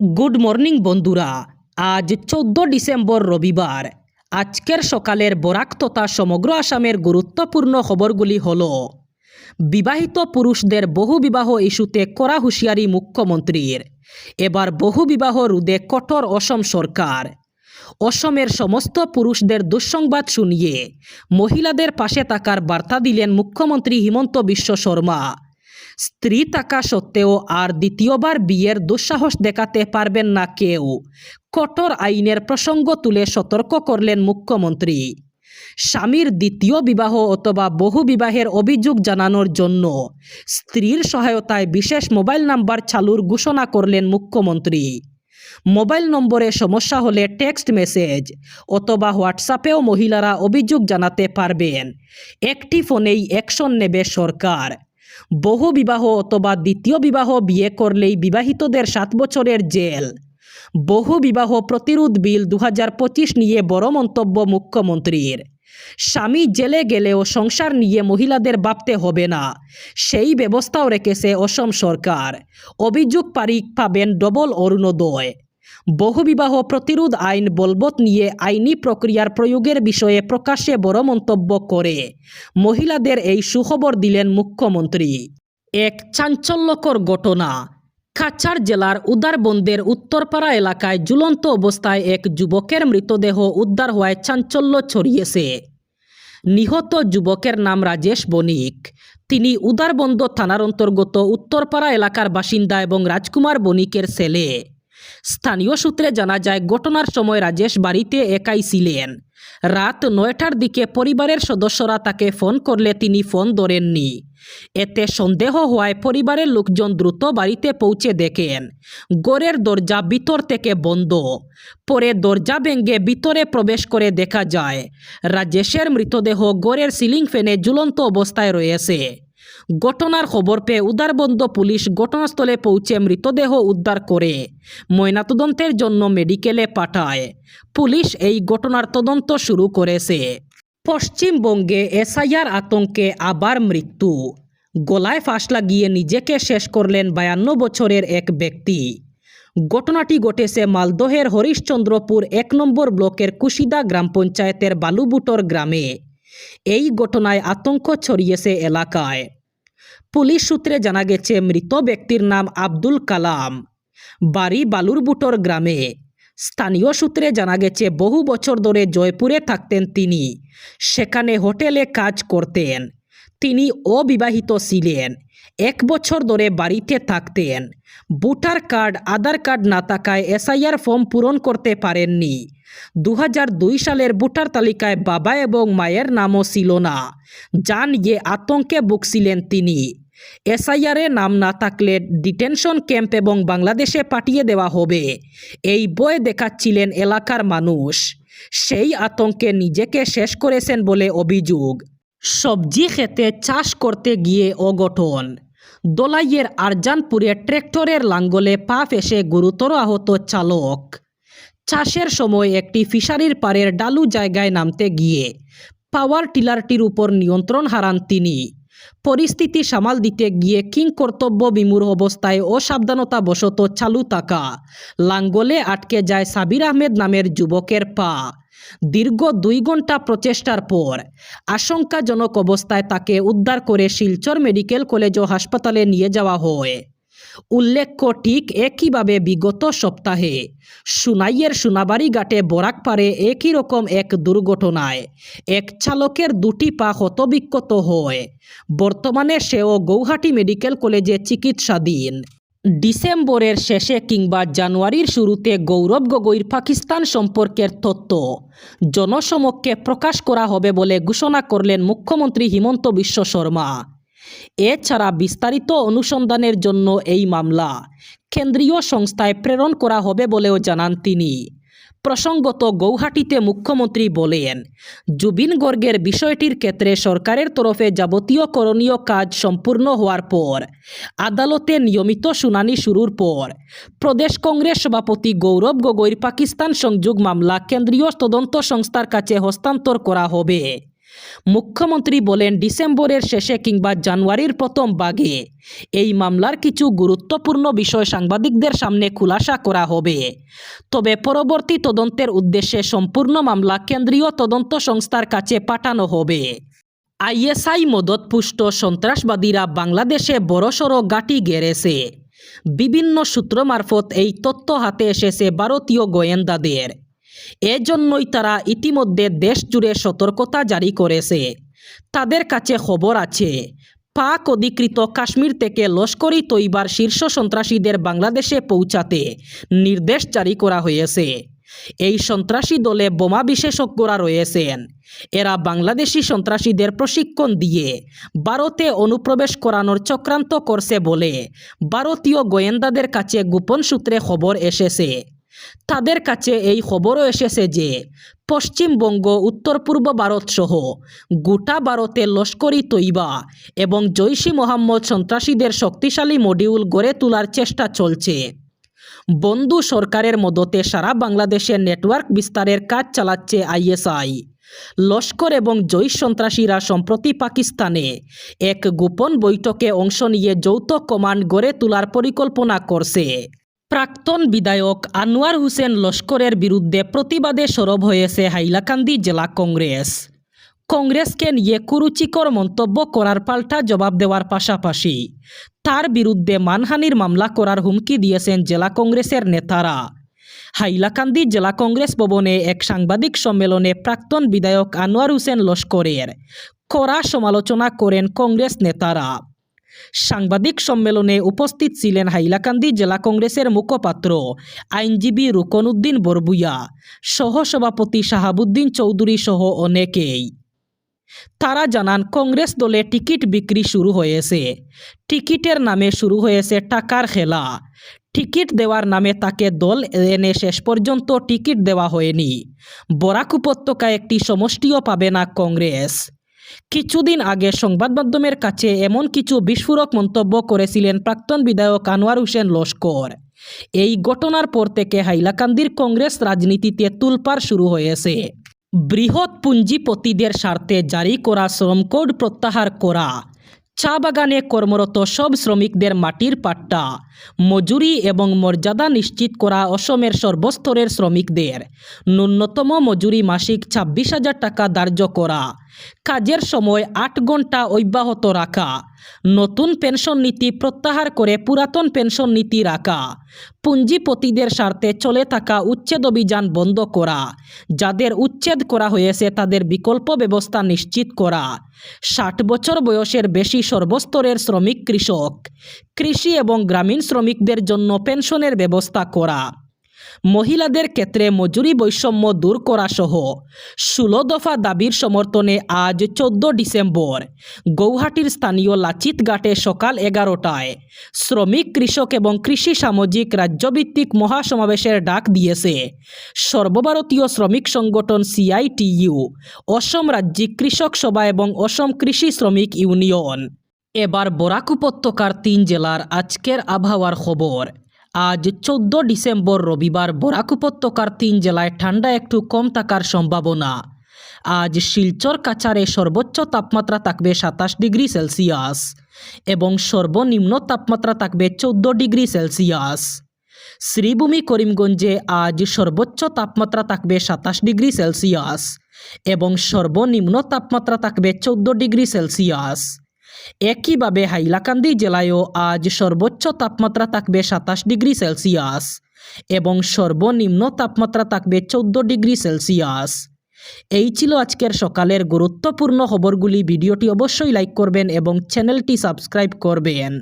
Good morning বন্ধুরা। আজ 14 December রবিবার। আজকের সকালের বরাক তথা সমগ্র আসামের গুরুত্বপূর্ণ খবরগুলি হল: বিবাহিত পুরুষদের বহুবিবাহ ইস্যুতে কড়া হুঁশিয়ারি মুখ্যমন্ত্রীর, এবার বহুবিবাহ রোধে কঠোর অসম সরকার। অসমের সমস্ত পুরুষদের দুঃসংবাদ শুনিয়ে মহিলাদের পাশে থাকার বার্তা দিলেন মুখ্যমন্ত্রী হিমন্ত বিশ্ব শর্মা। স্ত্রী থাকা সত্ত্বেও আর দ্বিতীয়বার বিয়ের দুঃসাহস দেখাতে পারবেন না কেউ, কঠোর আইনের প্রসঙ্গ তুলে সতর্ক করলেন মুখ্যমন্ত্রী। স্বামীর দ্বিতীয় বিবাহ অথবা বহু বিবাহের অভিযোগ জানানোর জন্য স্ত্রীর সহায়তায় বিশেষ মোবাইল নাম্বার চালুর ঘোষণা করলেন মুখ্যমন্ত্রী। মোবাইল নম্বরে সমস্যা হলে টেক্সট মেসেজ অথবা হোয়াটসঅ্যাপেও মহিলারা অভিযোগ জানাতে পারবেন। একটি ফোনেই অ্যাকশন নেবে সরকার। বহু বিবাহ অথবা দ্বিতীয় বিবাহ বিয়ে করলেই বিবাহিতদের 7 বছরের জেল। বহু বিবাহ প্রতিরোধ বিল 2025 নিয়ে বড় মন্তব্য মুখ্যমন্ত্রীর। স্বামী জেলে গেলেও সংসার নিয়ে মহিলাদের ভাবতে হবে না, সেই ব্যবস্থাও রেখেছে অসম সরকার। অভিযোগ পাবেন ডবল অরুণোদয়। বহুবিবাহ প্রতিরোধ আইন বলবৎ নিয়ে আইনি প্রক্রিয়ার প্রয়োগের বিষয়ে প্রকাশ্যে বড় মন্তব্য করে মহিলাদের এই সুখবর দিলেন মুখ্যমন্ত্রী। এক চাঞ্চল্যকর ঘটনা। কাছাড় জেলার উদারবন্দের উত্তরপাড়া এলাকায় ঝুলন্ত অবস্থায় এক যুবকের মৃতদেহ উদ্ধার হওয়ায় চাঞ্চল্য ছড়িয়েছে। নিহত যুবকের নাম রাজেশ বণিক। তিনি উদারবন্দ থানার অন্তর্গত উত্তরপাড়া এলাকার বাসিন্দা এবং রাজকুমার বণিকের ছেলে। স্থানীয় সূত্রে জানা যায়, ঘটনার সময় রাজেশ বাড়িতে একাই ছিলেন। রাত 9টার দিকে পরিবারের সদস্যরা তাকে ফোন করলে তিনি ফোন ধরেননি। এতে সন্দেহ হওয়ায় পরিবারের লোকজন দ্রুত বাড়িতে পৌঁছে দেখেন ঘরের দরজা ভিতর থেকে বন্ধ। পরে দরজা ভেঙে ভিতরে প্রবেশ করে দেখা যায় রাজেশের মৃতদেহ ঘরের সিলিং ফ্যানে ঝুলন্ত অবস্থায় রয়েছে। ঘটনার খবর পেয়ে উদারবন্দ পুলিশ ঘটনাস্থলে পৌঁছে মৃতদেহ উদ্ধার করে ময়নাতদন্তের জন্য মেডিকেলে পাঠায়। পুলিশ এই ঘটনার তদন্ত শুরু করেছে। পশ্চিমবঙ্গে এসআইআর আতঙ্কে আবার মৃত্যু। গলায় ফাঁস লাগিয়ে নিজেকে শেষ করলেন 52 বছরের এক ব্যক্তি। ঘটনাটি ঘটেছে মালদহের হরিশ্চন্দ্রপুর 1 নম্বর ব্লকের কুশিদা গ্রাম পঞ্চায়েতের বালুবুটর গ্রামে। এই ঘটনায় আতঙ্ক ছড়িয়েছে এলাকায়। পুলিশ সূত্রে জানা গেছে, মৃত ব্যক্তির নাম আব্দুল কালাম, বাড়ি বালুরবুটর গ্রামে। স্থানীয় সূত্রে জানা গেছে, বহু বছর ধরে জয়পুরে থাকতেন তিনি। সেখানে হোটেলে কাজ করতেন। তিনি অবিবাহিত ছিলেন। 1 বছর ধরে বাড়িতে থাকতেন। ভোটার কার্ড, আধার কার্ড না থাকায় এসআইআর ফর্ম পূরণ করতে পারেননি। 2002 সালের ভোটার তালিকায় বাবা এবং মায়ের নামও ছিল না, যা নিয়ে আতঙ্কে ভুগছিলেন তিনি। এসআইআরে নাম না থাকলে ডিটেনশন ক্যাম্প এবং বাংলাদেশে পাঠিয়ে দেওয়া হবে, এই ভয় দেখাচ্ছিলেন এলাকার মানুষ। সেই আতঙ্কে নিজেকে শেষ করেছেন বলে অভিযোগ। সবজি খেতে চাষ করতে গিয়ে অঘটন। দলাইয়ের আরজানপুরে ট্র্যাক্টরের লাঙ্গলে পা ফেঁসে গুরুতর আহত চালক। চাষের সময় একটি ফিশারির পাড়ের ডালু জায়গায় নামতে গিয়ে পাওয়ার টিলারটির উপর নিয়ন্ত্রণ হারান তিনি। পরিস্থিতি সামাল দিতে গিয়ে কিংকর্তব্য বিমূঢ় অবস্থায় অসাবধানতাবশত চালু থাকা লাঙ্গলে আটকে যায় সাবির আহমেদ নামের যুবকের পা। দীর্ঘ 2 ঘন্টা প্রচেষ্টার পর আশঙ্কাজনক অবস্থায় তাকে উদ্ধার করে শিলচর মেডিকেল কলেজ ও হাসপাতালে নিয়ে যাওয়া হয়। উল্লেখ্য, ঠিক একইভাবে বিগত সপ্তাহে সুনাইয়ের সোনাবাড়ি ঘাটে বরাকপাড়ে একই রকম এক দুর্ঘটনায় এক চালকের 2টি পা ক্ষতবিক্ষত হয়। বর্তমানে সেও গৌহাটি মেডিকেল কলেজে চিকিৎসাধীন। ডিসেম্বরের শেষে কিংবা জানুয়ারির শুরুতে গৌরব গগৈর পাকিস্তান সম্পর্কের তথ্য জনসমক্ষে প্রকাশ করা হবে বলে ঘোষণা করলেন মুখ্যমন্ত্রী হিমন্ত বিশ্ব শর্মা। এছাড়া বিস্তারিত অনুসন্ধানের জন্য এই মামলা কেন্দ্রীয় সংস্থায় প্রেরণ করা হবে বলেও জানান তিনি। প্রসঙ্গত, গৌহাটিতে মুখ্যমন্ত্রী বলেন, জুবিন গর্গের বিষয়টির ক্ষেত্রে সরকারের তরফে যাবতীয় করণীয় কাজ সম্পূর্ণ হওয়ার পর আদালতে নিয়মিত শুনানি শুরুর পর প্রদেশ কংগ্রেস সভাপতি গৌরব গগৈর পাকিস্তান সংযোগ মামলা কেন্দ্রীয় তদন্ত সংস্থার কাছে হস্তান্তর করা হবে। মুখ্যমন্ত্রী বলেন, ডিসেম্বরের শেষে কিংবা জানুয়ারির প্রথম ভাগে এই মামলার কিছু গুরুত্বপূর্ণ বিষয় সাংবাদিকদের সামনে খুলাসা করা হবে। তবে পরবর্তী তদন্তের উদ্দেশ্যে সম্পূর্ণ মামলা কেন্দ্রীয় তদন্ত সংস্থার কাছে পাঠানো হবে। আইএসআই মদতপুষ্ট সন্ত্রাসবাদীরা বাংলাদেশে বড়সড় ঘাঁটি গেড়েছে। বিভিন্ন সূত্র মারফত এই তথ্য হাতে এসেছে ভারতীয় গোয়েন্দাদের। এজন্যই তারা ইতিমধ্যে দেশ জুড়ে সতর্কতা জারি করেছে। তাদের কাছে খবর আছে, পাক অধিকৃত কাশ্মীর থেকে লস্কর-ই তৈবার শীর্ষ সন্ত্রাসীদের বাংলাদেশে পৌঁছাতে নির্দেশ জারি করা হয়েছে। এই সন্ত্রাসী দলে বোমা বিশেষজ্ঞরা রয়েছেন। এরা বাংলাদেশি সন্ত্রাসীদের প্রশিক্ষণ দিয়ে ভারতে অনুপ্রবেশ করানোর চক্রান্ত করছে বলে ভারতীয় গোয়েন্দাদের কাছে গোপন সূত্রে খবর এসেছে। তাদের কাছে এই খবরও এসেছে যে পশ্চিমবঙ্গ, উত্তর পূর্ব ভারত সহ গোটা ভারতে লস্কর-ই তৈবা এবং জৈশ-ই মোহাম্মদ সন্ত্রাসীদের শক্তিশালী মডিউল গড়ে তোলার চেষ্টা চলছে। বন্ধু সরকারের মদতে সারা বাংলাদেশে নেটওয়ার্ক বিস্তারের কাজ চালাচ্ছে আইএসআই। লস্কর এবং জৈশ সন্ত্রাসীরা সম্প্রতি পাকিস্তানে এক গোপন বৈঠকে অংশ নিয়ে যৌথ কমান্ড গড়ে তোলার পরিকল্পনা করছে। প্রাক্তন বিধায়ক আনোয়ার হোসেন লস্করের বিরুদ্ধে প্রতিবাদে সরব হয়েছে হাইলাকান্দি জেলা কংগ্রেস। কংগ্রেসকে নিয়ে কুরুচিকর মন্তব্য করার পাল্টা জবাব দেওয়ার পাশাপাশি তার বিরুদ্ধে মানহানির মামলা করার হুমকি দিয়েছেন জেলা কংগ্রেসের নেতারা। হাইলাকান্দি জেলা কংগ্রেস ভবনে এক সাংবাদিক সম্মেলনে প্রাক্তন বিধায়ক আনোয়ার হোসেন লস্করের কড়া সমালোচনা করেন কংগ্রেস নেতারা। সাংবাদিক সম্মেলনে উপস্থিত ছিলেন হাইলাকান্দি জেলা কংগ্রেসের মুখপাত্র আইনজীবী রুকনউদ্দিন বরবুইয়া, সহসভাপতি শাহাবুদ্দিন চৌধুরী সহ অনেকেই। তারা জানান, কংগ্রেস দলে টিকিট বিক্রি শুরু হয়েছে। টিকিটের নামে শুরু হয়েছে টাকার খেলা। টিকিট দেওয়ার নামে তাকে দল এনে শেষ পর্যন্ত টিকিট দেওয়া হয়নি। বরাক উপত্যকায় একটি সমষ্টিও পাবে না কংগ্রেস। কিছুদিন আগে সংবাদ মাধ্যমের কাছে এমন কিছু বিস্ফোরক মন্তব্য করেছিলেন প্রাক্তন বিধায়ক আনোয়ার হোসেন লস্কর। এই ঘটনার পর থেকে হাইলাকান্দির কংগ্রেস রাজনীতিতে তোলপাড় শুরু হয়েছে। বৃহৎ পুঞ্জিপতিদের স্বার্থে জারি করা শ্রম কোড প্রত্যাহার করা, চা বাগানে কর্মরত সব শ্রমিকদের মাটির পাট্টা, মজুরি এবং মর্যাদা নিশ্চিত করা, অসমের সর্বস্তরের শ্রমিকদের ন্যূনতম মজুরি মাসিক 26,000 টাকা ধার্য করা, কাজের সময় 8 ঘন্টা অব্যাহত রাখা, নতুন পেনশন নীতি প্রত্যাহার করে পুরাতন পেনশন নীতি রাখা, পুঞ্জিপতিদের স্বার্থে চলে থাকা উচ্ছেদ অভিযান বন্ধ করা, যাদের উচ্ছেদ করা হয়েছে তাদের বিকল্প ব্যবস্থা নিশ্চিত করা, 60 বছর বয়সের বেশি সর্বস্তরের শ্রমিক, কৃষক, কৃষি এবং গ্রামীণ শ্রমিকদের জন্য পেনশনের ব্যবস্থা করা, মহিলাদের ক্ষেত্রে মজুরি বৈষম্য দূর করা সহ 16 দফা দাবির সমর্থনে আজ 14 ডিসেম্বর গৌহাটির স্থানীয় লাচিত ঘাটে সকাল 11টায় শ্রমিক, কৃষক এবং কৃষি সামাজিক রাজ্যভিত্তিক মহাসমাবেশের ডাক দিয়েছে সর্বভারতীয় শ্রমিক সংগঠন CITU, অসম রাজ্যিক কৃষক সভা এবং অসম কৃষি শ্রমিক ইউনিয়ন। এবার বরাক উপত্যকার 3 জেলার আজকের আবহাওয়ার খবর। আজ 14 ডিসেম্বর রবিবার বরাক উপত্যকার 3 জেলায় ঠান্ডা একটু কম থাকার সম্ভাবনা। আজ শিলচর, কাছাড়ে সর্বোচ্চ তাপমাত্রা থাকবে 27 ডিগ্রি সেলসিয়াস এবং সর্বনিম্ন তাপমাত্রা থাকবে 14 ডিগ্রি সেলসিয়াস। শ্রীভূমি, করিমগঞ্জে আজ সর্বোচ্চ তাপমাত্রা থাকবে 27 ডিগ্রি সেলসিয়াস এবং সর্বনিম্ন তাপমাত্রা থাকবে 14 ডিগ্রি সেলসিয়াস। একইভাবে হাইলাকান্দি জেলায়ও আজ সর্বোচ্চ তাপমাত্রা থাকবে 27 ডিগ্রি সেলসিয়াস এবং সর্বনিম্ন তাপমাত্রা থাকবে 14 ডিগ্রি সেলসিয়াস। এই ছিল আজকের সকালের গুরুত্বপূর্ণ খবরগুলি। ভিডিওটি অবশ্যই লাইক করবেন এবং চ্যানেলটি সাবস্ক্রাইব করবেন।